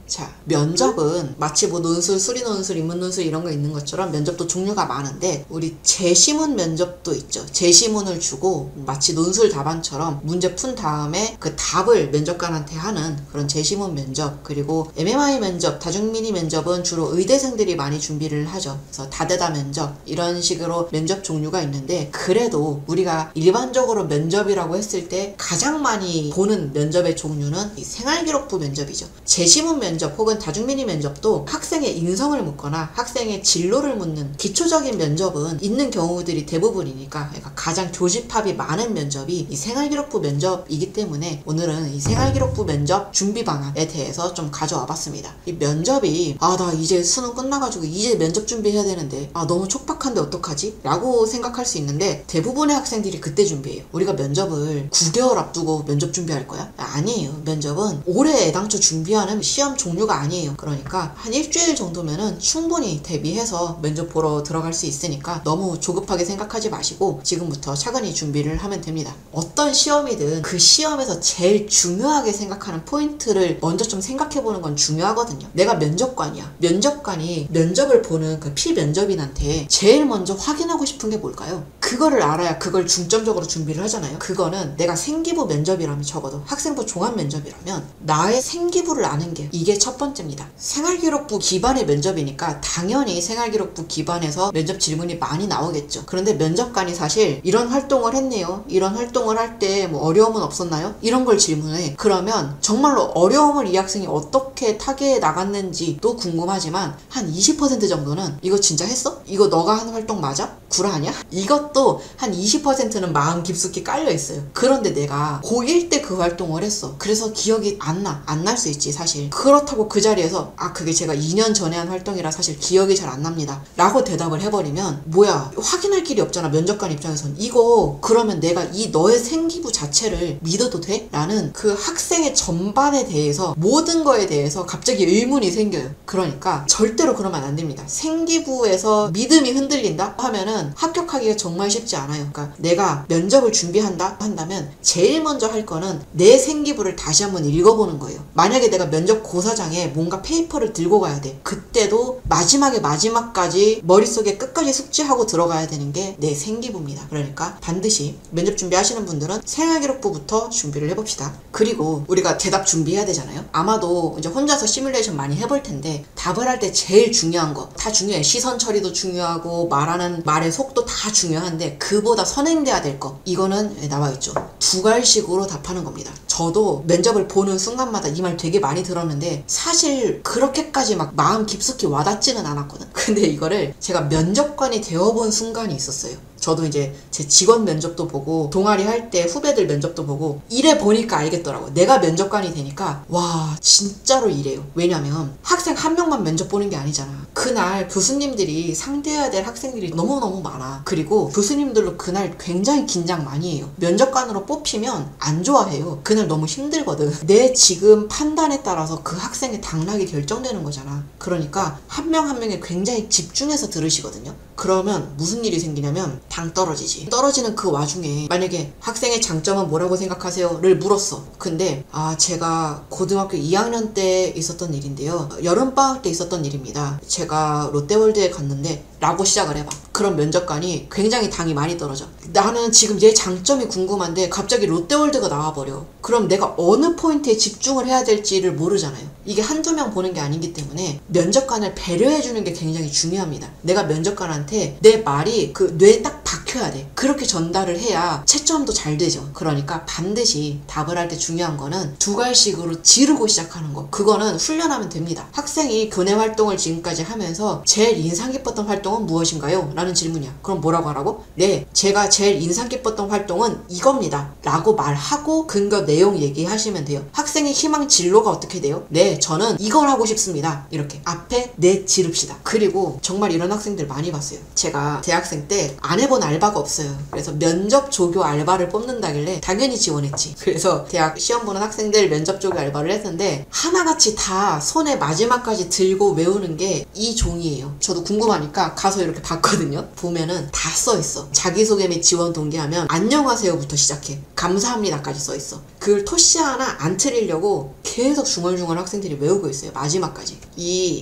자, 면접은 마치 뭐 논술, 수리 논술, 인문 논술 이런 거 있는 것처럼 면접도 종류가 많은데 우리 제시문 면접도 있죠. 제시문을 주고 마치 논술 답안처럼 문제 푼 다음에 그 답을 면접관한테 하는 그런 제시문 면접. 그리고 MMI 면접, 다중미니 면접은 주로 의대생들이 많이 준비를 하죠. 그래서 다대다 면접 이런 식으로 면접 종류가 있는데 그래도 우리가 일반적으로 면접이라고 했을 때 가장 많이 보는 면접의 종류는 이 생활기록부 면접이죠. 제시문 면접 혹은 다중미니 면접도 학생의 인성을 묻거나 학생의 진로를 묻는 기초적인 면접은 있는 경우들이 대부분이니까 그러니까 가장 교집합이 많은 면접이 이 생활기록부 면접이기 때문에 오늘은 이 생활기록부 면접 준비 방안에 대해서 좀 가져와 봤습니다. 이 면접이 나 이제 수능 끝나가지고 이제 면접 준비해야 되는데 너무 촉박한데 어떡하지? 라고 생각할 수 있는데 대부분의 학생들이 그때 준비해요. 우리가 면접을 9개월 앞두고 면접 준비할 거야? 아니에요. 면접은 올해 애당초 준비하는 시험 종류가 아니에요. 그러니까 한 일주일 정도면은 충분히 대비해서 면접 보러 들어갈 수 있으니까 너무 조급하게 생각하지 마시고 지금부터 차근히 준비를 하면 됩니다. 어떤 시험이든 그 시험에서 제일 중요하게 생각하는 포인트를 먼저 좀 생각해보는 건 중요하거든요. 내가 면접관이야. 면접관이 면접을 보는 그 피면접인한테 제일 먼저 확인하고 싶은 게 뭘까요? 그거를 알아야 그걸 중점적으로 준비를 하잖아요. 그거는 내가 생기부 면접이라면 적어도 학생부 종합 면접이라면 나의 생기부를 아는 게 이게 첫 번째입니다. 생활기록부 기반의 면접이니까 당연히 생활기록부 기반에서 면접 질문이 많이 나오겠죠. 그런데 면접관이 사실 이런 활동을 했네요. 이런 활동을 할 때 뭐 어려움은 없었나요? 이런 걸 질문해. 그러면 정말로 어려움을 이 학생이 어떻게 타개해 나갔는지도 궁금하지만 한 20% 정도는 이거 진짜 했어? 이거 너가 한 활동 맞아? 구라하냐? 이것도 한 20%는 마음 깊숙이 깔려 있어요. 그런데 내가 고1 때 그 활동을 했어. 그래서 기억이 안 날 수 있지 사실. 그렇다고 그 자리에서 그게 제가 2년 전에 한 활동이라 사실 기억이 잘 안 납니다 라고 대답을 해버리면 뭐야, 확인할 길이 없잖아. 면접관 입장에선 이거 그러면 내가 이 너의 생기부 자체를 믿어도 돼? 라는 그 학생의 전반에 대해서 모든 거에 대해서 갑자기 의문이 생겨요. 그러니까 절대로 그러면 안 됩니다. 생기부에서 믿음이 흔들린다 하면은 합격하기가 정말 쉽지 않아요. 그러니까 내가 면접을 준비한다 한다면 제일 먼저 할 거는 내 생기부를 다시 한번 읽어보는 거예요. 만약에 내가 면접 고사장에 뭔가 페이퍼를 들고 가야 돼. 그때도 마지막까지 머릿속에 끝까지 숙지하고 들어가야 되는 게 내 생기부입니다. 그러니까 반드시 면접 준비하시는 분들은 생활기록부부터 준비를 해봅시다. 그리고 우리가 대답 준비해야 되잖아요. 아마도 이제 혼자서 시뮬레이션 많이 해볼 텐데 답을 할 때 제일 중요한 거 다 중요해. 시선 처리도 중요하고 말하는 말의 속도 다 중요한데 그보다 선행돼야 될 거 이거는 나와있죠. 두갈식으로 답하는 겁니다. 저도 면접을 보는 순간마다 이 말 되게 많이 들었는데 사실 그렇게까지 막 마음 깊숙이 와닿지는 않았거든. 근데 이거를 제가 면접관이 되어본 순간이 있었어요. 저도 이제 제 직원 면접도 보고 동아리 할 때 후배들 면접도 보고 이래 보니까 알겠더라고. 내가 면접관이 되니까 와 진짜로 이래요. 왜냐면 학생 한 명만 면접 보는 게 아니잖아. 그날 교수님들이 상대해야 될 학생들이 너무너무 많아. 그리고 교수님들도 그날 굉장히 긴장 많이 해요. 면접관으로 뽑히면 안 좋아해요. 그날 너무 힘들거든. 내 지금 판단에 따라서 그 학생의 당락이 결정되는 거잖아. 그러니까 한 명 한 명에 굉장히 집중해서 들으시거든요. 그러면 무슨 일이 생기냐면 당 떨어지지. 떨어지는 그 와중에 만약에 학생의 장점은 뭐라고 생각하세요? 를 물었어. 근데 제가 고등학교 2학년 때 있었던 일인데요. 여름방학 때 있었던 일입니다. 제가 롯데월드에 갔는데 라고 시작을 해봐. 그럼 면접관이 굉장히 당이 많이 떨어져. 나는 지금 얘 장점이 궁금한데 갑자기 롯데월드가 나와버려. 그럼 내가 어느 포인트에 집중을 해야 될지를 모르잖아요. 이게 한두 명 보는 게 아니기 때문에 면접관을 배려해주는 게 굉장히 중요합니다. 내가 면접관한테 내 말이 그 뇌에 딱 박혀야 돼. 그렇게 전달을 해야 채점도 잘 되죠. 그러니까 반드시 답을 할 때 중요한 거는 두갈식으로 지르고 시작하는 거. 그거는 훈련하면 됩니다. 학생이 교내 활동을 지금까지 하면서 제일 인상 깊었던 활동은 무엇인가요? 라는 질문이야. 그럼 뭐라고 하라고? 네, 제가 제일 인상 깊었던 활동은 이겁니다. 라고 말하고 근거 내용 얘기하시면 돼요. 학생의 희망 진로가 어떻게 돼요? 네, 저는 이걸 하고 싶습니다. 이렇게 앞에 내 지릅시다. 그리고 정말 이런 학생들 많이 봤어요. 제가 대학생 때 안 해본 알바가 없어요. 그래서 면접 조교 알바를 뽑는다길래 당연히 지원했지. 그래서 대학 시험 보는 학생들 면접 조교 알바를 했는데 하나같이 다 손에 마지막까지 들고 외우는 게 이 종이에요. 저도 궁금하니까 가서 이렇게 봤거든요. 보면은 다 써있어. 자기소개 및 지원 동기하면 안녕하세요부터 시작해. 감사합니다까지 써있어. 그걸 토시 하나 안 틀리려고 계속 중얼중얼 학생들이 외우고 있어요. 마지막까지.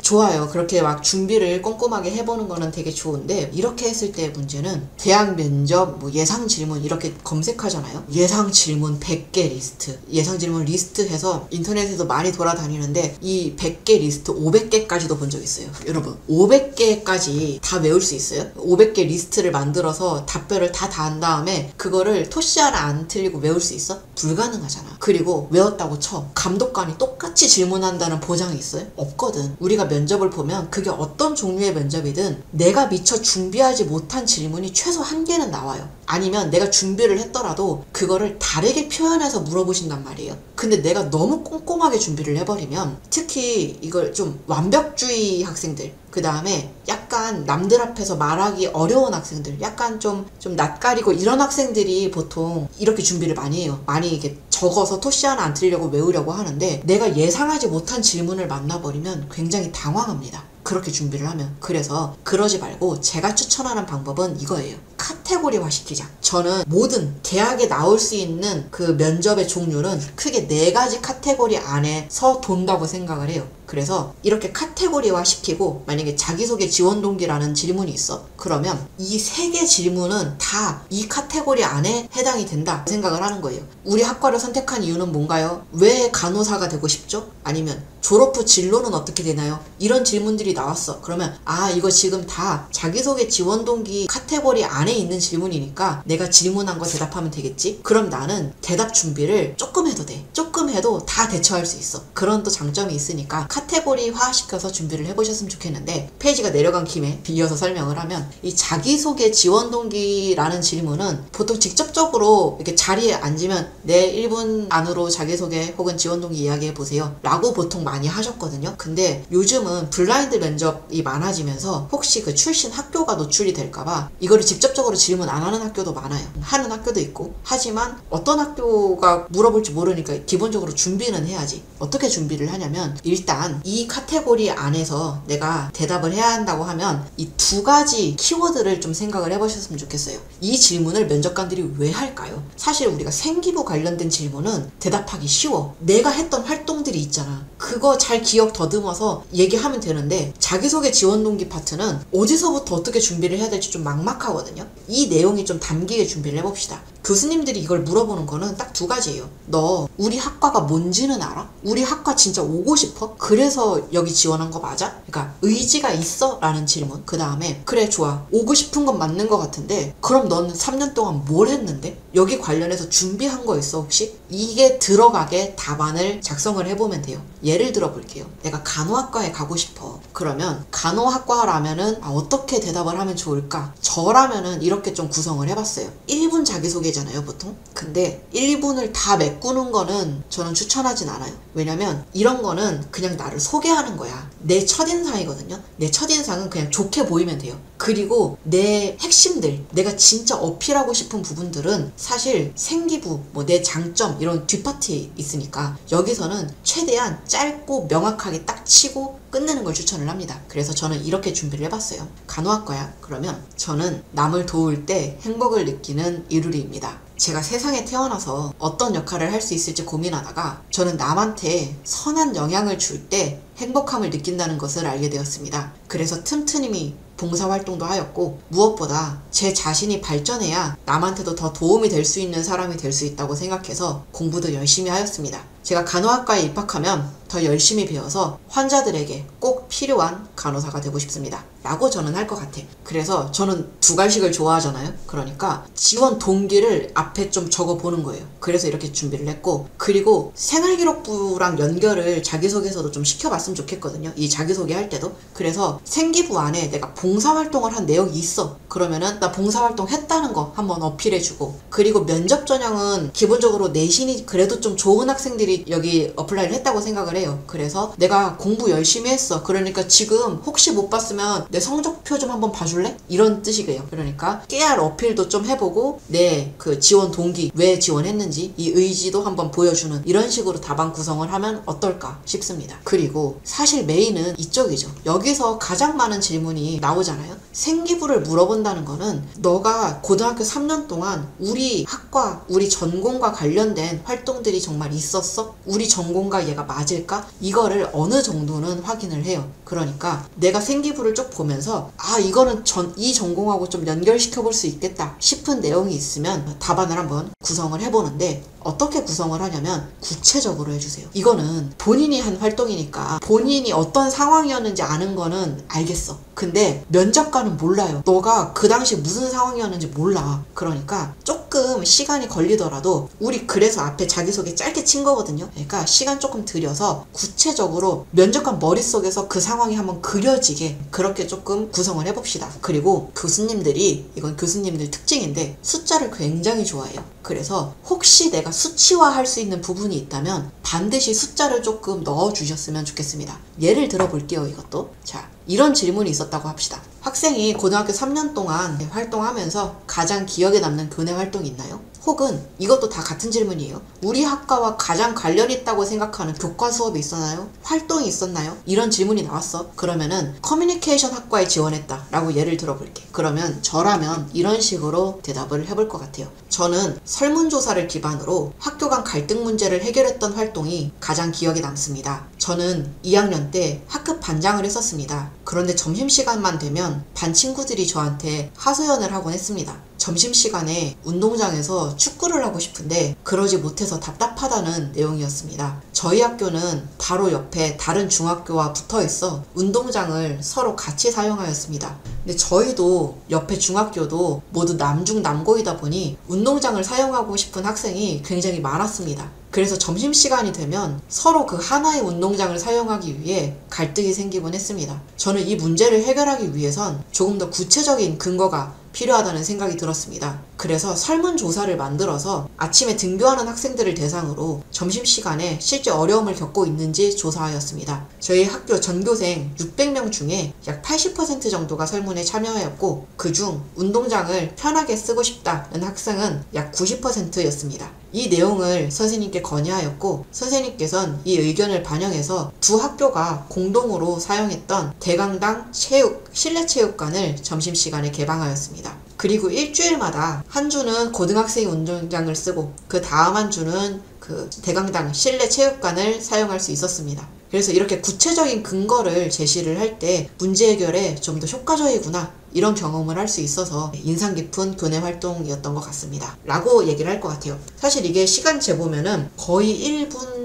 좋아요. 그렇게 막 준비를 꼼꼼하게 해보는 거는 되게 좋은데, 이렇게 했을 때 문제는 대학 면접 뭐 예상 질문 이렇게 검색하잖아요. 예상 질문 100개 리스트, 예상 질문 리스트 해서 인터넷에도 많이 돌아다니는데, 이 100개 리스트 500개까지도 본 적 있어요. 여러분, 500개까지 다 외울 수 있어요? 500개 리스트를 만들어서 답변을 다 한 다음에 그거를 토시 하나 안 틀리고 외울 수 있어? 불가능하잖아. 그리고 외웠다고 쳐. 감독관이 똑같이 질문한다는 보장이 있어요? 없거든. 우리가 면접을 보면 그게 어떤 종류의 면접이든 내가 미처 준비하지 못한 질문이 최소 한 개는 나와요. 아니면 내가 준비를 했더라도 그거를 다르게 표현해서 물어보신단 말이에요. 근데 내가 너무 꼼꼼하게 준비를 해버리면, 특히 이걸 좀 완벽주의 학생들, 그 다음에 약간 남들 앞에서 말하기 어려운 학생들, 약간 좀 낯가리고 이런 학생들이 보통 이렇게 준비를 많이 해요. 많이 이렇게 적어서 토시 하나 안 틀리려고 외우려고 하는데, 내가 예상하지 못한 질문을 만나버리면 굉장히 당황합니다. 그렇게 준비를 하면. 그래서 그러지 말고 제가 추천하는 방법은 이거예요. 카테고리화 시키자. 저는 모든 대학에 나올 수 있는 그 면접의 종류는 크게 4가지 카테고리 안에서 돈다고 생각을 해요. 그래서 이렇게 카테고리화 시키고, 만약에 자기소개 지원 동기라는 질문이 있어. 그러면 이 3개 질문은 다 이 카테고리 안에 해당이 된다 생각을 하는 거예요. 우리 학과를 선택한 이유는 뭔가요? 왜 간호사가 되고 싶죠? 아니면 졸업 후 진로는 어떻게 되나요? 이런 질문들이 나왔어. 그러면 이거 지금 다 자기소개 지원 동기 카테고리 안에 있는 질문이니까 내가 질문한 거 대답하면 되겠지? 그럼 나는 대답 준비를 조금 해도 돼. 조금 해도 다 대처할 수 있어. 그런 또 장점이 있으니까 카테고리화 시켜서 준비를 해보셨으면 좋겠는데, 페이지가 내려간 김에 이어서 설명을 하면, 이 자기소개 지원 동기라는 질문은 보통 직접적으로 이렇게 자리에 앉으면 내 1분 안으로 자기소개 혹은 지원 동기 이야기해보세요 라고 보통 많이 하셨거든요. 근데 요즘은 블라인드 면접이 많아지면서 혹시 그 출신 학교가 노출이 될까봐 이거를 직접적으로 질문 안 하는 학교도 많아요. 하는 학교도 있고. 하지만 어떤 학교가 물어볼지 모르니까 기본적으로 준비는 해야지. 어떻게 준비를 하냐면, 일단 이 카테고리 안에서 내가 대답을 해야 한다고 하면 이 2가지 키워드를 좀 생각을 해보셨으면 좋겠어요. 이 질문을 면접관들이 왜 할까요? 사실 우리가 생기부 관련된 질문은 대답하기 쉬워. 내가 했던 활동들이 있잖아. 그거 잘 기억 더듬어서 얘기하면 되는데, 자기소개 지원 동기 파트는 어디서부터 어떻게 준비를 해야 될지 좀 막막하거든요. 이 내용이 좀 담기게 준비를 해봅시다. 교수님들이 이걸 물어보는 거는 딱 2가지예요. 너 우리 학과가 뭔지는 알아? 우리 학과 진짜 오고 싶어? 그래서 여기 지원한 거 맞아? 그러니까 의지가 있어? 라는 질문. 그 다음에 그래 좋아, 오고 싶은 건 맞는 것 같은데 그럼 넌 3년 동안 뭘 했는데? 여기 관련해서 준비한 거 있어 혹시? 이게 들어가게 답안을 작성을 해보면 돼요. 예를 들어 볼게요. 내가 간호학과에 가고 싶어. 그러면 간호학과라면은 어떻게 대답을 하면 좋을까? 저라면은 이렇게 좀 구성을 해봤어요. 1분 자기소개잖아요 보통. 근데 1분을 다 메꾸는 거는 저는 추천하진 않아요. 왜냐면 이런 거는 그냥 나를 소개하는 거야. 내 첫인상이거든요. 내 첫인상은 그냥 좋게 보이면 돼요. 그리고 내 핵심들, 내가 진짜 어필하고 싶은 부분들은 사실 생기부, 뭐 내 장점 이런 뒷파트에 있으니까 여기서는 최대한 짧고 명확하게 딱 치고 끝내는 걸 추천을 합니다. 그래서 저는 이렇게 준비를 해봤어요. 간호학과야. 그러면 저는 남을 도울 때 행복을 느끼는 이루리입니다. 제가 세상에 태어나서 어떤 역할을 할 수 있을지 고민하다가 저는 남한테 선한 영향을 줄 때 행복함을 느낀다는 것을 알게 되었습니다. 그래서 틈틈이 봉사활동도 하였고, 무엇보다 제 자신이 발전해야 남한테도 더 도움이 될 수 있는 사람이 될 수 있다고 생각해서 공부도 열심히 하였습니다. 제가 간호학과에 입학하면 더 열심히 배워서 환자들에게 꼭 필요한 간호사가 되고 싶습니다. 라고 저는 할 것 같아. 그래서 저는 2갈식을 좋아하잖아요. 그러니까 지원 동기를 앞에 좀 적어보는 거예요. 그래서 이렇게 준비를 했고, 그리고 생활기록부랑 연결을 자기소개서도 좀 시켜봤으면 좋겠거든요. 이 자기소개 할 때도. 그래서 생기부 안에 내가 봉사활동을 한 내역이 있어. 그러면은 나 봉사활동 했다는 거 한번 어필해주고, 그리고 면접 전형은 기본적으로 내신이 그래도 좀 좋은 학생들이 여기 어플라이를 했다고 생각을 해요. 해요. 그래서 내가 공부 열심히 했어. 그러니까 지금 혹시 못 봤으면 내 성적표 좀 한번 봐줄래? 이런 뜻이에요. 그러니까 깨알 어필도 좀 해보고 내 그 지원 동기, 왜 지원했는지 이 의지도 한번 보여주는 이런 식으로 답안 구성을 하면 어떨까 싶습니다. 그리고 사실 메인은 이쪽이죠. 여기서 가장 많은 질문이 나오잖아요. 생기부를 물어본다는 거는 너가 고등학교 3년 동안 우리 학과, 우리 전공과 관련된 활동들이 정말 있었어? 우리 전공과 얘가 맞을까? 이거를 어느 정도는 확인을 해요. 그러니까 내가 생기부를 쭉 보면서 이거는 이 전공하고 좀 연결시켜 볼 수 있겠다 싶은 내용이 있으면 답안을 한번 구성을 해보는데, 어떻게 구성을 하냐면 구체적으로 해주세요. 이거는 본인이 한 활동이니까 본인이 어떤 상황이었는지 아는 거는 알겠어. 근데 면접관은 몰라요. 너가 그 당시 무슨 상황이었는지 몰라. 그러니까 조금 시간이 걸리더라도 우리 그래서 앞에 자기소개 짧게 친 거거든요. 그러니까 시간 조금 들여서 구체적으로 면접관 머릿속에서 그 상황이 한번 그려지게 그렇게 조금 구성을 해봅시다. 그리고 교수님들이, 이건 교수님들 특징인데 숫자를 굉장히 좋아해요. 그래서 혹시 내가 수치화할 수 있는 부분이 있다면 반드시 숫자를 조금 넣어주셨으면 좋겠습니다. 예를 들어 볼게요. 이것도. 자, 이런 질문이 있었다고 합시다. 학생이 고등학교 3년 동안 활동하면서 가장 기억에 남는 교내 활동이 있나요? 혹은 이것도 다 같은 질문이에요. 우리 학과와 가장 관련 있다고 생각하는 교과 수업이 있었나요? 활동이 있었나요? 이런 질문이 나왔어. 그러면은 커뮤니케이션 학과에 지원했다 라고 예를 들어볼게. 그러면 저라면 이런 식으로 대답을 해볼 것 같아요. 저는 설문조사를 기반으로 학교 간 갈등 문제를 해결했던 활동이 가장 기억에 남습니다. 저는 2학년 때 학급 반장을 했었습니다. 그런데 점심시간만 되면 반 친구들이 저한테 하소연을 하곤 했습니다. 점심시간에 운동장에서 축구를 하고 싶은데 그러지 못해서 답답하다는 내용이었습니다. 저희 학교는 바로 옆에 다른 중학교와 붙어있어 운동장을 서로 같이 사용하였습니다. 근데 저희도 옆에 중학교도 모두 남중남고이다 보니 운동장을 사용하고 싶은 학생이 굉장히 많았습니다. 그래서 점심시간이 되면 서로 그 하나의 운동장을 사용하기 위해 갈등이 생기곤 했습니다. 저는 이 문제를 해결하기 위해선 조금 더 구체적인 근거가 필요하다는 생각이 들었습니다. 그래서 설문조사를 만들어서 아침에 등교하는 학생들을 대상으로 점심시간에 실제 어려움을 겪고 있는지 조사하였습니다. 저희 학교 전교생 600명 중에 약 80% 정도가 설문에 참여하였고, 그중 운동장을 편하게 쓰고 싶다는 학생은 약 90%였습니다. 이 내용을 선생님께 건의하였고, 선생님께서는 이 의견을 반영해서 두 학교가 공동으로 사용했던 대강당 실내체육관을 점심시간에 개방하였습니다. 그리고 일주일마다 한 주는 고등학생이 운동장을 쓰고 그 다음 한 주는 그 대강당 실내체육관을 사용할 수 있었습니다. 그래서 이렇게 구체적인 근거를 제시를 할 때 문제 해결에 좀 더 효과적이구나, 이런 경험을 할 수 있어서 인상 깊은 교내 활동이었던 것 같습니다 라고 얘기를 할 것 같아요. 사실 이게 시간 재보면은 거의 1분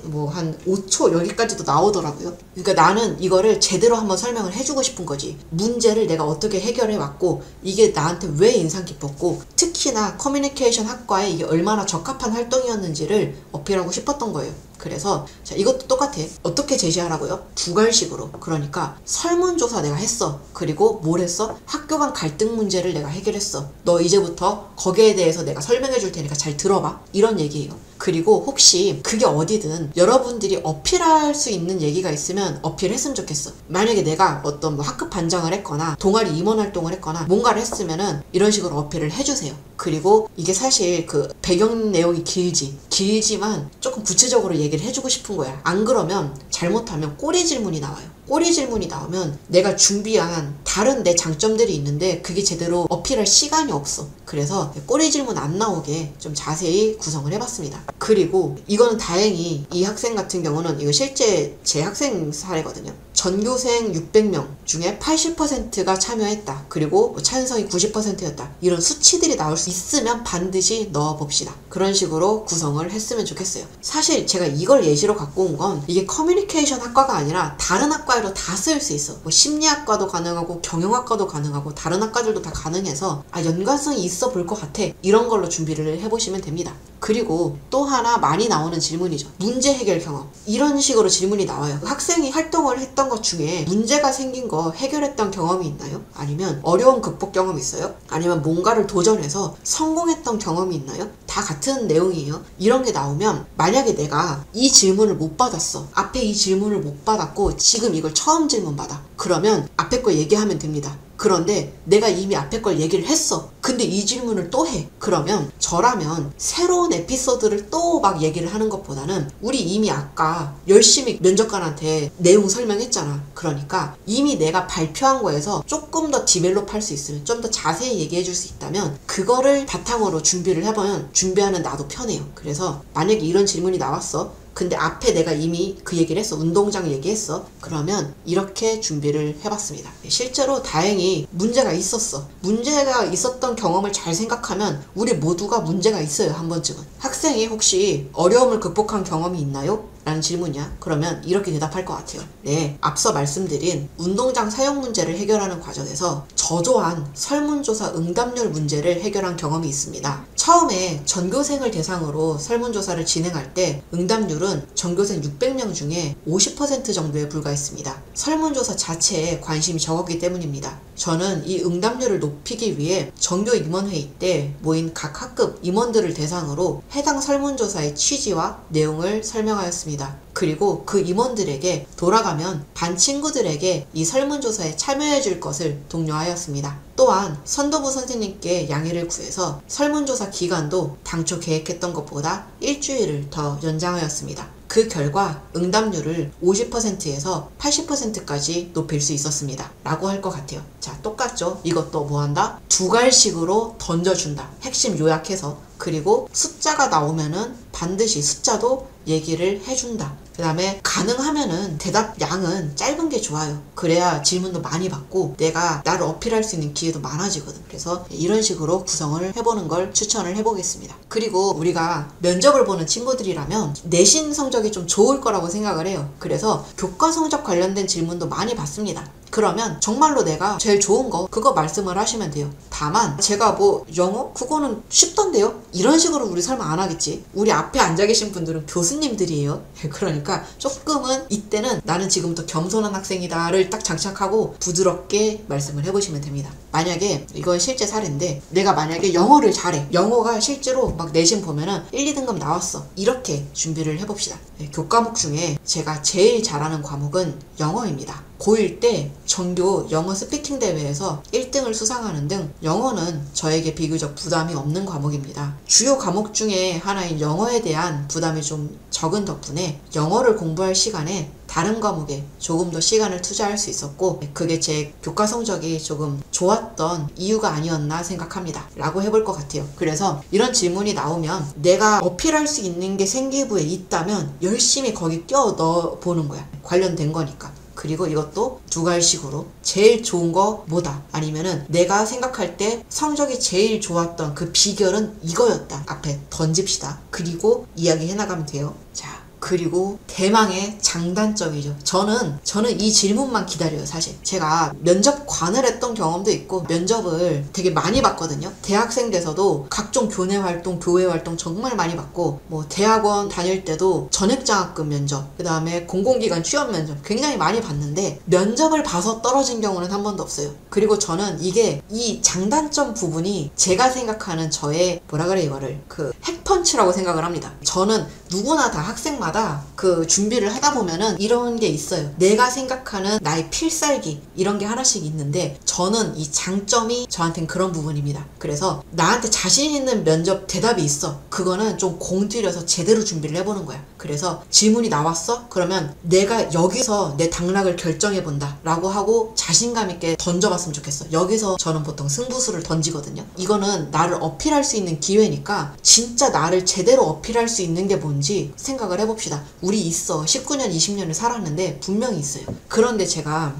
뭐 한 5초 여기까지도 나오더라고요. 그러니까 나는 이거를 제대로 한번 설명을 해주고 싶은 거지. 문제를 내가 어떻게 해결해 왔고 이게 나한테 왜 인상 깊었고 특히나 커뮤니케이션 학과에 이게 얼마나 적합한 활동이었는지를 어필하고 싶었던 거예요. 그래서 자, 이것도 똑같아. 어떻게 제시하라고요? 두 갈식으로. 그러니까 설문조사 내가 했어. 그리고 뭘 했어? 학교 간 갈등 문제를 내가 해결했어. 너 이제부터 거기에 대해서 내가 설명해 줄 테니까 잘 들어봐. 이런 얘기예요. 그리고 혹시 그게 어디든 여러분들이 어필할 수 있는 얘기가 있으면 어필했으면 좋겠어. 만약에 내가 어떤 뭐 학급 반장을 했거나 동아리 임원 활동을 했거나 뭔가를 했으면은 이런 식으로 어필을 해주세요. 그리고 이게 사실 그 배경 내용이 길지만 조금 구체적으로 얘기를 해주고 싶은 거야. 안 그러면 잘못하면 꼬리 질문이 나와요. 꼬리 질문이 나오면 내가 준비한 다른 내 장점들이 있는데 그게 제대로 어필할 시간이 없어. 그래서 꼬리 질문 안 나오게 좀 자세히 구성을 해봤습니다. 그리고 이거는 다행히 이 학생 같은 경우는 이거 실제 제 학생 사례거든요. 전교생 600명 중에 80%가 참여했다. 그리고 찬성이 90%였다. 이런 수치들이 나올 수 있으면 반드시 넣어봅시다. 그런 식으로 구성을 했으면 좋겠어요. 사실 제가 이걸 예시로 갖고 온 건 이게 커뮤니케이션 학과가 아니라 다른 학과에도 다 쓸 수 있어. 뭐 심리학과도 가능하고 경영학과도 가능하고 다른 학과들도 다 가능해서 연관성이 있어 볼 것 같아. 이런 걸로 준비를 해보시면 됩니다. 그리고 또 하나 많이 나오는 질문이죠. 문제 해결 경험. 이런 식으로 질문이 나와요. 학생이 활동을 했던 것 중에 문제가 생긴 거 해결했던 경험이 있나요? 아니면 어려운 극복 경험이 있어요? 아니면 뭔가를 도전해서 성공했던 경험이 있나요? 다 같은 내용이에요. 이런 게 나오면 만약에 내가 이 질문을 못 받았어. 앞에 이 질문을 못 받았고 지금 이걸 처음 질문 받아. 그러면 앞에 거 얘기하면 됩니다. 그런데 내가 이미 앞에 걸 얘기를 했어. 근데 이 질문을 또 해. 그러면 저라면 새로운 에피소드를 또 막 얘기를 하는 것보다는 우리 이미 아까 열심히 면접관한테 내용 설명했잖아. 그러니까 이미 내가 발표한 거에서 조금 더 디벨롭 할 수 있으면, 좀 더 자세히 얘기해 줄 수 있다면 그거를 바탕으로 준비를 해보면 준비하는 나도 편해요. 그래서 만약에 이런 질문이 나왔어. 근데 앞에 내가 이미 그 얘기를 했어. 운동장 얘기했어. 그러면 이렇게 준비를 해봤습니다. 실제로 다행히 문제가 있었어. 문제가 있었던 경험을 잘 생각하면 우리 모두가 문제가 있어요. 한 번쯤은. 학생이 혹시 어려움을 극복한 경험이 있나요? 라는 질문이야. 그러면 이렇게 대답할 것 같아요. 네, 앞서 말씀드린 운동장 사용 문제를 해결하는 과정에서 저조한 설문조사 응답률 문제를 해결한 경험이 있습니다. 처음에 전교생을 대상으로 설문조사를 진행할 때 응답률은 전교생 600명 중에 50% 정도에 불과했습니다. 설문조사 자체에 관심이 적었기 때문입니다. 저는 이 응답률을 높이기 위해 전교 임원회의 때 모인 각 학급 임원들을 대상으로 해당 설문조사의 취지와 내용을 설명하였습니다. 그리고 그 임원들에게 돌아가면 반 친구들에게 이 설문조사에 참여해 줄 것을 독려하였습니다. 또한 선도부 선생님께 양해를 구해서 설문조사 기간도 당초 계획했던 것보다 일주일을 더 연장하였습니다. 그 결과 응답률을 50%에서 80%까지 높일 수 있었습니다. 라고 할 것 같아요. 자, 똑같죠? 이것도 뭐 한다? 두 갈식으로 던져준다. 핵심 요약해서. 그리고 숫자가 나오면은 반드시 숫자도 얘기를 해준다. 그 다음에 가능하면은 대답 양은 짧은 게 좋아요. 그래야 질문도 많이 받고 내가 나를 어필할 수 있는 기회도 많아지거든. 그래서 이런 식으로 구성을 해보는 걸 추천을 해보겠습니다. 그리고 우리가 면접을 보는 친구들이라면 내신 성적이 좀 좋을 거라고 생각을 해요. 그래서 교과 성적 관련된 질문도 많이 받습니다. 그러면 정말로 내가 제일 좋은 거 그거 말씀을 하시면 돼요. 다만 제가 뭐 영어? 그거는 쉽던데요? 이런 식으로 우리 설마 안 하겠지. 우리 앞에 앉아 계신 분들은 교수님들이에요. 그러니까 조금은 이때는 나는 지금부터 겸손한 학생이다를 딱 장착하고 부드럽게 말씀을 해보시면 됩니다. 만약에 이건 실제 사례인데 내가 만약에 영어를 잘해. 영어가 실제로 막 내신 보면은 1, 2등급 나왔어. 이렇게 준비를 해봅시다. 교과목 중에 제가 제일 잘하는 과목은 영어입니다. 고1 때 전교 영어 스피킹 대회에서 1등을 수상하는 등 영어는 저에게 비교적 부담이 없는 과목입니다. 주요 과목 중에 하나인 영어에 대한 부담이 좀 적은 덕분에 영어를 공부할 시간에 다른 과목에 조금 더 시간을 투자할 수 있었고 그게 제 교과 성적이 조금 좋았던 이유가 아니었나 생각합니다. 라고 해볼 것 같아요. 그래서 이런 질문이 나오면 내가 어필할 수 있는 게 생기부에 있다면 열심히 거기 껴 넣어 보는 거야. 관련된 거니까. 그리고 이것도 두 갈식으로 제일 좋은 거 뭐다 아니면은 내가 생각할 때 성적이 제일 좋았던 그 비결은 이거였다 앞에 던집시다. 그리고 이야기 해나가면 돼요. 자, 그리고 대망의 장단점이죠. 저는 이 질문만 기다려요. 사실 제가 면접관을 했던 경험도 있고 면접을 되게 많이 봤거든요. 대학생 돼서도 각종 교내 활동, 교회 활동 정말 많이 받고 뭐 대학원 다닐 때도 전액장학금 면접, 그 다음에 공공기관 취업 면접 굉장히 많이 봤는데 면접을 봐서 떨어진 경우는 한 번도 없어요. 그리고 저는 이게 이 장단점 부분이 제가 생각하는 저의 뭐라 그래 이거를 그 핵펀치라고 생각을 합니다. 저는 누구나 다 학생마다 그 준비를 하다 보면은 이런 게 있어요. 내가 생각하는 나의 필살기 이런 게 하나씩 있는데 저는 이 장점이 저한테는 그런 부분입니다. 그래서 나한테 자신 있는 면접 대답이 있어. 그거는 좀 공들여서 제대로 준비를 해보는 거야. 그래서 질문이 나왔어? 그러면 내가 여기서 내 당락을 결정해본다 라고 하고 자신감 있게 던져봤으면 좋겠어. 여기서 저는 보통 승부수를 던지거든요. 이거는 나를 어필할 수 있는 기회니까 진짜 나를 제대로 어필할 수 있는 게 뭔지 생각을 해봅시다. 우리 있어. 19년, 20년을 살았는데 분명히 있어요. 그런데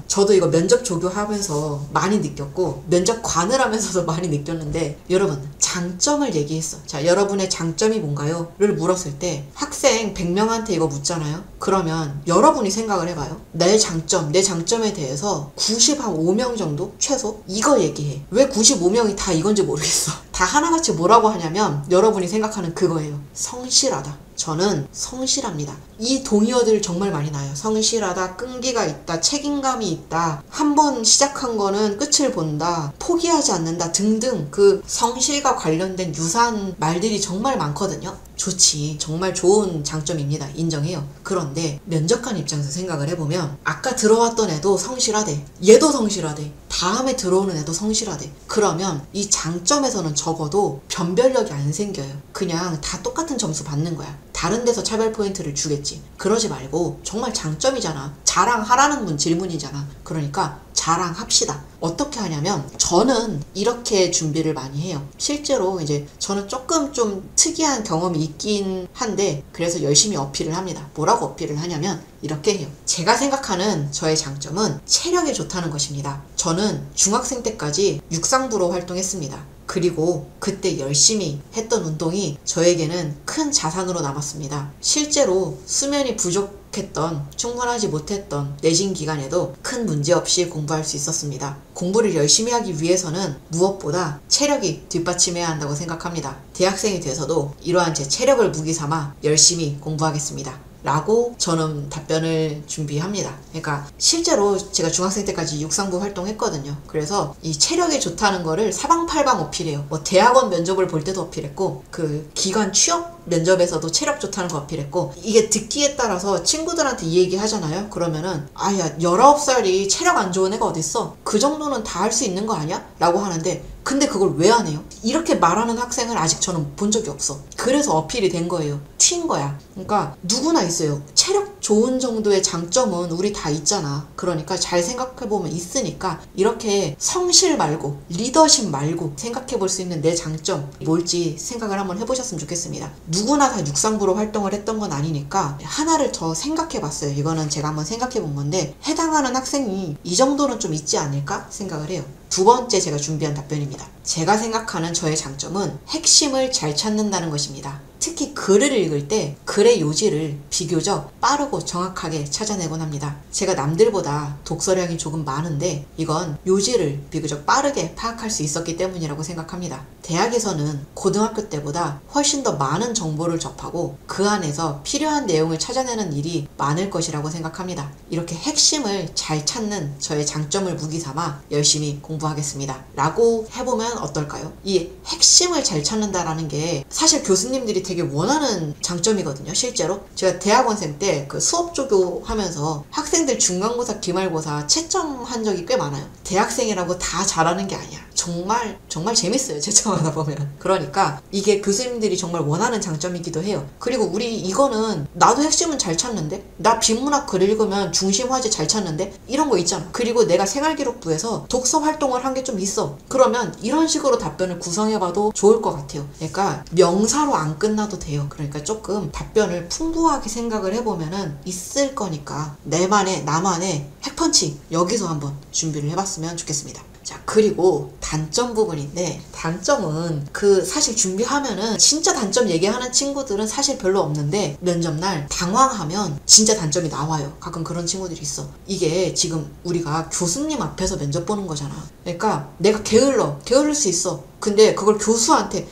저도 이거 면접 조교하면서 많이 느꼈고 면접관을 하면서도 많이 느꼈는데 여러분 장점을 얘기했어. 자, 여러분의 장점이 뭔가요? 를 물었을 때 학생 100명한테 이거 묻잖아요. 그러면 여러분이 생각을 해봐요. 내 장점에 대해서 95명 정도? 최소? 이거 얘기해. 왜 95명이 다 이건지 모르겠어. 다 하나같이 뭐라고 하냐면 여러분이 생각하는 그거예요. 성실하다. 저는 성실합니다. 이 동의어들 정말 많이 나요. 성실하다, 끈기가 있다, 책임감이 있다, 한번 시작한 거는 끝을 본다, 포기하지 않는다 등등 그 성실과 관련된 유사한 말들이 정말 많거든요. 좋지. 정말 좋은 장점입니다. 인정해요. 그런데 면접관 입장에서 생각을 해보면 아까 들어왔던 애도 성실하대. 얘도 성실하대. 다음에 들어오는 애도 성실하대. 그러면 이 장점에서는 적어도 변별력이 안 생겨요. 그냥 다 똑같은 점수 받는 거야. 다른 데서 차별 포인트를 주겠지. 그러지 말고 정말 장점이잖아. 자랑하라는 질문이잖아. 그러니까 자랑합시다. 어떻게 하냐면 저는 이렇게 준비를 많이 해요. 실제로 이제 저는 조금 좀 특이한 경험이 있긴 한데 그래서 열심히 어필을 합니다. 뭐라고 어필을 하냐면 이렇게 해요. 제가 생각하는 저의 장점은 체력이 좋다는 것입니다. 저는 중학생 때까지 육상부로 활동했습니다. 그리고 그때 열심히 했던 운동이 저에게는 큰 자산으로 남았습니다. 실제로 수면이 부족했던, 충분하지 못했던 내신 기간에도 큰 문제 없이 공부할 수 있었습니다. 공부를 열심히 하기 위해서는 무엇보다 체력이 뒷받침해야 한다고 생각합니다. 대학생이 돼서도 이러한 제 체력을 무기 삼아 열심히 공부하겠습니다. 라고 저는 답변을 준비합니다. 그러니까 실제로 제가 중학생 때까지 육상부 활동했거든요. 그래서 이 체력이 좋다는 거를 사방팔방 어필해요. 뭐 대학원 면접을 볼 때도 어필했고 그 기관 취업 면접에서도 체력 좋다는 거 어필했고 이게 듣기에 따라서 친구들한테 이 얘기 하잖아요. 그러면은 아야 19살이 체력 안 좋은 애가 어딨어? 그 정도는 다 할 수 있는 거 아니야? 라고 하는데 근데 그걸 왜 안 해요? 이렇게 말하는 학생을 아직 저는 본 적이 없어. 그래서 어필이 된 거예요. 튄 거야. 그러니까 누구나 있어요. 체력 좋은 정도의 장점은 우리 다 있잖아. 그러니까 잘 생각해보면 있으니까 이렇게 성실 말고 리더십 말고 생각해볼 수 있는 내 장점 뭘지 생각을 한번 해보셨으면 좋겠습니다. 누구나 다 육상부로 활동을 했던 건 아니니까 하나를 더 생각해봤어요. 이거는 제가 한번 생각해본 건데 해당하는 학생이 이 정도는 좀 있지 않을까 생각을 해요. 두 번째 제가 준비한 답변입니다. 제가 생각하는 저의 장점은 핵심을 잘 찾는다는 것입니다. 특히 글을 읽을 때 글의 요지를 비교적 빠르고 정확하게 찾아내곤 합니다. 제가 남들보다 독서량이 조금 많은데 이건 요지를 비교적 빠르게 파악할 수 있었기 때문이라고 생각합니다. 대학에서는 고등학교 때보다 훨씬 더 많은 정보를 접하고 그 안에서 필요한 내용을 찾아내는 일이 많을 것이라고 생각합니다. 이렇게 핵심을 잘 찾는 저의 장점을 무기 삼아 열심히 공부하겠습니다. 라고 해보면 어떨까요? 이 핵심을 잘 찾는다라는 게 사실 교수님들이 되게 원하는 장점이거든요. 실제로 제가 대학원생 때 그 수업 조교 하면서 학생들 중간고사 기말고사 채점한 적이 꽤 많아요. 대학생이라고 다 잘하는 게 아니야. 정말 재밌어요. 채점하다 보면. 그러니까 이게 교수님들이 정말 원하는 장점이기도 해요. 그리고 우리 이거는 나도 핵심은 잘 찾는데 나 비문학 글 읽으면 중심 화제 잘 찾는데 이런 거 있잖아. 그리고 내가 생활기록부에서 독서 활동을 한 게 좀 있어. 그러면 이런 식으로 답변을 구성해봐도 좋을 것 같아요. 그러니까 명사로 안 끝나도 돼요. 그러니까 조금 답변을 풍부하게 생각을 해보면은 있을 거니까 나만의 핵펀치 여기서 한번 준비를 해봤으면 좋겠습니다. 자, 그리고 단점 부분인데 단점은 사실 준비하면은 진짜 단점 얘기하는 친구들은 사실 별로 없는데 면접날 당황하면 진짜 단점이 나와요. 가끔 그런 친구들이 있어. 이게 지금 우리가 교수님 앞에서 면접 보는 거잖아. 그러니까 내가 게을를 수 있어. 근데 그걸 교수한테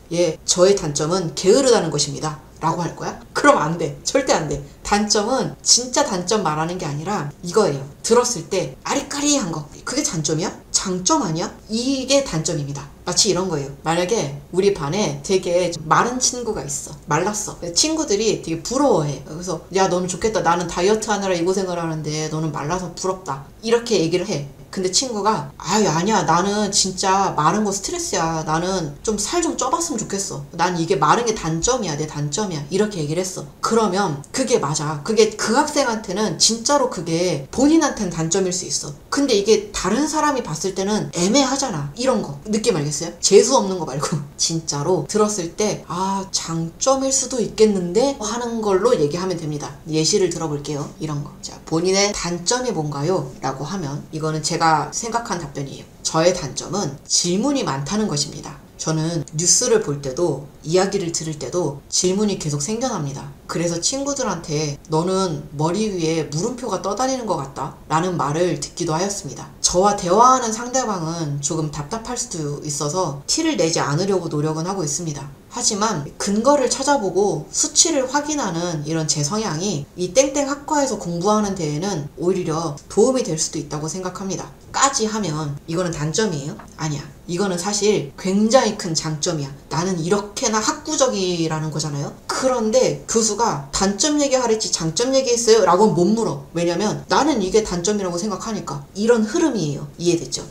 저의 단점은 게으르다는 것입니다. 라고 할 거야? 그럼 안 돼. 절대 안 돼. 단점은 진짜 단점 말하는 게 아니라 이거예요. 들었을 때 아리까리한 거. 그게 단점이야? 장점 아니야? 이게 단점입니다. 마치 이런 거예요. 만약에 우리 반에 되게 마른 친구가 있어. 말랐어. 친구들이 되게 부러워해. 그래서 야 너는 좋겠다. 나는 다이어트 하느라 이 고생을 하는데 너는 말라서 부럽다. 이렇게 얘기를 해. 근데 친구가 아니야 나는 진짜 마른 거 스트레스야. 나는 좀 살 좀 쪄봤으면 좋겠어. 난 이게 마른 게 단점이야. 내 단점이야. 이렇게 얘기를 했어. 그러면 그게 맞아. 그게 그 학생한테는 진짜로 그게 본인한테는 단점일 수 있어. 근데 이게 다른 사람이 봤을 때는 애매하잖아. 이런 거 느낌 알겠어요? 재수 없는 거 말고 진짜로 들었을 때 장점일 수도 있겠는데 하는 걸로 얘기하면 됩니다. 예시를 들어볼게요. 이런 거. 자, 본인의 단점이 뭔가요? 라고 하면 이거는 제가 생각한 답변이에요. 저의 단점은 질문이 많다는 것입니다. 저는 뉴스를 볼 때도 이야기를 들을 때도 질문이 계속 생겨납니다. 그래서 친구들한테 너는 머리 위에 물음표가 떠다니는 것 같다 라는 말을 듣기도 하였습니다. 저와 대화하는 상대방은 조금 답답할 수도 있어서 티를 내지 않으려고 노력은 하고 있습니다. 하지만 근거를 찾아보고 수치를 확인하는 이런 제 성향이 이 땡땡 학과에서 공부하는 데에는 오히려 도움이 될 수도 있다고 생각합니다. 까지 하면 이거는 단점이에요? 아니야. 이거는 사실 굉장히 큰 장점이야. 나는 이렇게나 학구적이라는 거잖아요. 그런데 교수가 단점 얘기하랬지 장점 얘기했어요? 라고는 못 물어. 왜냐면 나는 이게 단점이라고 생각하니까. 이런 흐름이에요. 이해됐죠?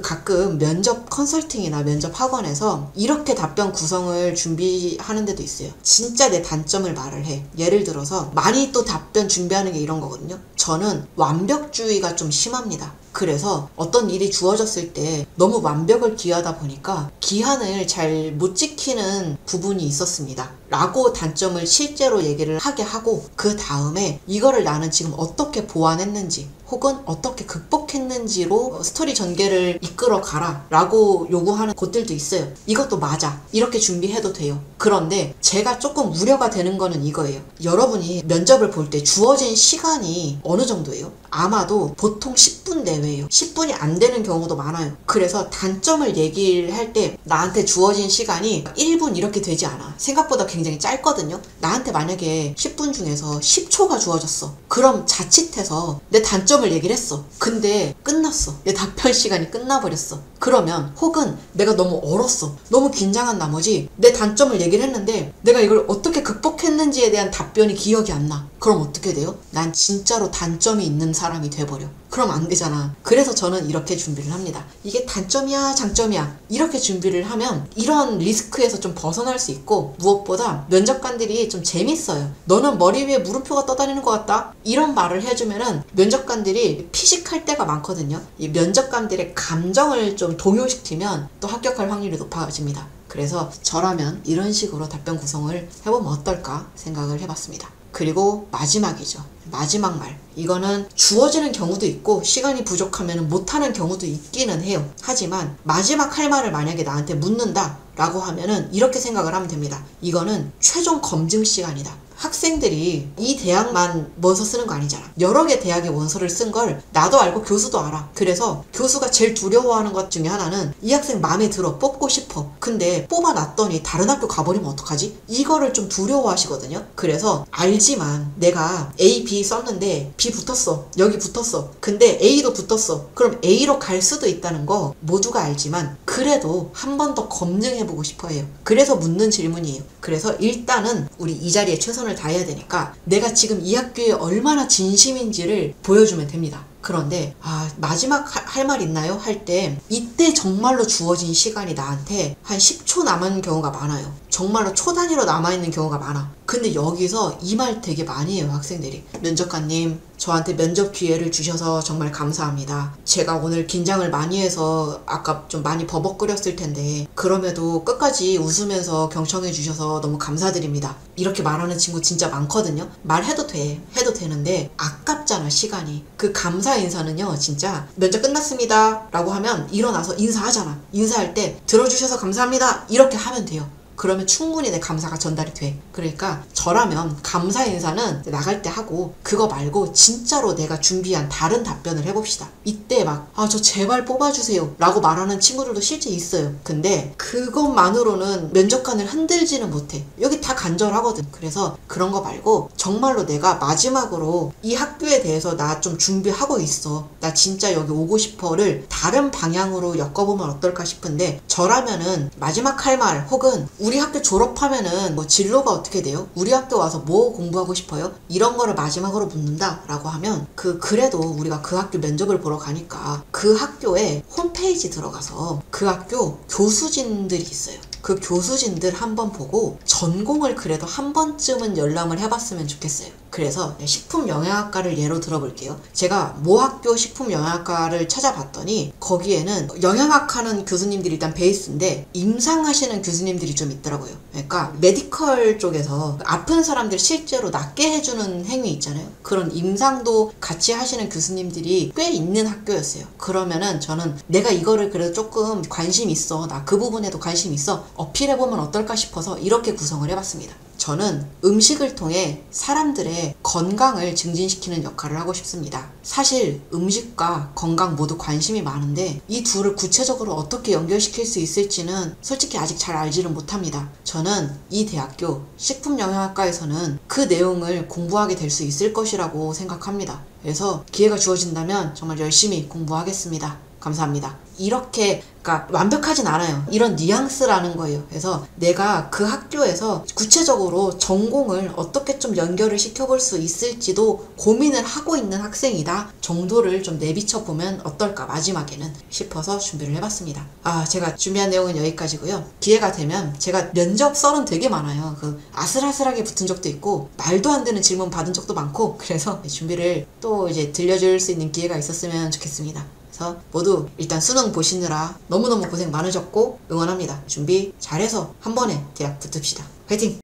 가끔 면접 컨설팅이나 면접 학원에서 이렇게 답변 구성을 준비하는 데도 있어요. 진짜 내 단점을 말을 해. 예를 들어서 많이 또 답변 준비하는 게 이런 거거든요. 저는 완벽주의가 좀 심합니다. 그래서 어떤 일이 주어졌을 때 너무 완벽을 기하다 보니까 기한을 잘 못 지키는 부분이 있었습니다. 라고 단점을 실제로 얘기를 하게 하고 그 다음에 이거를 나는 지금 어떻게 보완했는지 혹은 어떻게 극복했는지로 스토리 전개를 이끌어 가라 라고 요구하는 곳들도 있어요. 이것도 맞아. 이렇게 준비해도 돼요. 그런데 제가 조금 우려가 되는 거는 이거예요. 여러분이 면접을 볼 때 주어진 시간이 어느 정도예요? 아마도 보통 10분 내외예요. 10분이 안 되는 경우도 많아요. 그래서 단점을 얘기를 할 때 나한테 주어진 시간이 1분 이렇게 되지 않아. 생각보다 굉장히 짧거든요. 나한테 만약에 10분 중에서 10초가 주어졌어. 그럼 자칫해서 내 단점을 얘기를 했어. 근데 끝났어. 내 답변 시간이 끝나버렸어. 그러면 혹은 내가 너무 얼었어. 너무 긴장한 나머지 내 단점을 얘기를 했는데 내가 이걸 어떻게 극복했는지에 대한 답변이 기억이 안 나. 그럼 어떻게 돼요? 난 진짜로 단점이 있는 사람이 돼버려. 그럼 안 되잖아. 그래서 저는 이렇게 준비를 합니다. 이게 단점이야 장점이야 이렇게 준비를 하면 이런 리스크에서 좀 벗어날 수 있고 무엇보다 면접관들이 좀 재밌어요. 너는 머리 위에 물음표가 떠다니는 것 같다? 이런 말을 해주면은 면접관들이 피식할 때가 많거든요. 이 면접관들의 감정을 좀 동요시키면 또 합격할 확률이 높아집니다. 그래서 저라면 이런 식으로 답변 구성을 해보면 어떨까 생각을 해봤습니다. 그리고 마지막이죠. 마지막 말. 이거는 주어지는 경우도 있고 시간이 부족하면 못하는 경우도 있기는 해요. 하지만 마지막 할 말을 만약에 나한테 묻는다 라고 하면은 이렇게 생각을 하면 됩니다. 이거는 최종 검증 시간이다. 학생들이 이 대학만 원서 쓰는 거 아니잖아. 여러 개 대학의 원서를 쓴 걸 나도 알고 교수도 알아. 그래서 교수가 제일 두려워하는 것 중에 하나는 이 학생 마음에 들어 뽑고 싶어. 근데 뽑아놨더니 다른 학교 가버리면 어떡하지? 이거를 좀 두려워하시거든요. 그래서 알지만 내가 A, B 썼는데 B 붙었어. 여기 붙었어. 근데 A도 붙었어. 그럼 A로 갈 수도 있다는 거 모두가 알지만 그래도 한 번 더 검증해보고 싶어 해요. 그래서 묻는 질문이에요. 그래서 일단은 우리 이 자리에 최선을 다해야 되니까 내가 지금 이 학교에 얼마나 진심인지를 보여주면 됩니다. 그런데 마지막 할 말 있나요? 할 때 이때 정말로 주어진 시간이 나한테 한 10초 남은 경우가 많아요. 정말로 초 단위로 남아있는 경우가 많아. 근데 여기서 이 말 되게 많이 해요. 학생들이. 면접관님 저한테 면접 기회를 주셔서 정말 감사합니다. 제가 오늘 긴장을 많이 해서 아까 좀 많이 버벅거렸을 텐데 그럼에도 끝까지 웃으면서 경청해 주셔서 너무 감사드립니다. 이렇게 말하는 친구 진짜 많거든요. 말해도 돼. 해도 되는데 아깝잖아 시간이. 그 감사 인사는요 진짜 면접 끝났습니다 라고 하면 일어나서 인사하잖아. 인사할 때 들어주셔서 감사합니다 이렇게 하면 돼요. 그러면 충분히 내 감사가 전달이 돼. 그러니까 저라면 감사 인사는 나갈 때 하고 그거 말고 진짜로 내가 준비한 다른 답변을 해봅시다. 이때 막 저 제발 뽑아주세요 라고 말하는 친구들도 실제 있어요. 근데 그것만으로는 면접관을 흔들지는 못해. 여기 다 간절하거든. 그래서 그런 거 말고 정말로 내가 마지막으로 이 학교에 대해서 나 좀 준비하고 있어. 나 진짜 여기 오고 싶어를 다른 방향으로 엮어보면 어떨까 싶은데 저라면은 마지막 할 말 혹은 우리 학교 졸업하면은 뭐 진로가 어떻게 돼요? 우리 학교 와서 뭐 공부하고 싶어요? 이런 거를 마지막으로 묻는다 라고 하면 그래도 우리가 그 학교 면접을 보러 가니까 그 학교에 홈페이지 들어가서 그 학교 교수진들이 있어요. 그 교수진들 한번 보고 전공을 그래도 한 번쯤은 열람을 해봤으면 좋겠어요. 그래서 식품영양학과를 예로 들어볼게요. 제가 모 학교 식품영양학과를 찾아봤더니 거기에는 영양학하는 교수님들이 일단 베이스인데 임상하시는 교수님들이 좀 있더라고요. 그러니까 메디컬 쪽에서 아픈 사람들 실제로 낫게 해주는 행위 있잖아요. 그런 임상도 같이 하시는 교수님들이 꽤 있는 학교였어요. 그러면은 저는 내가 이거를 그래도 조금 관심 있어. 나 그 부분에도 관심 있어. 어필해보면 어떨까 싶어서 이렇게 구성을 해봤습니다. 저는 음식을 통해 사람들의 건강을 증진시키는 역할을 하고 싶습니다. 사실 음식과 건강 모두 관심이 많은데 이 둘을 구체적으로 어떻게 연결시킬 수 있을지는 솔직히 아직 잘 알지는 못합니다. 저는 이 대학교 식품영양학과에서는 그 내용을 공부하게 될 수 있을 것이라고 생각합니다. 그래서 기회가 주어진다면 정말 열심히 공부하겠습니다. 감사합니다. 이렇게 그러니까 완벽하진 않아요. 이런 뉘앙스라는 거예요. 그래서 내가 그 학교에서 구체적으로 전공을 어떻게 좀 연결을 시켜볼 수 있을지도 고민을 하고 있는 학생이다 정도를 좀 내비쳐 보면 어떨까 마지막에는 싶어서 준비를 해봤습니다. 제가 준비한 내용은 여기까지고요. 기회가 되면 제가 면접 썰은 되게 많아요. 그 아슬아슬하게 붙은 적도 있고 말도 안 되는 질문 받은 적도 많고 그래서 준비를 또 이제 들려줄 수 있는 기회가 있었으면 좋겠습니다. 그래서 모두 일단 수능 보시느라 너무너무 고생 많으셨고 응원합니다. 준비 잘해서 한 번에 대학 붙읍시다. 화이팅!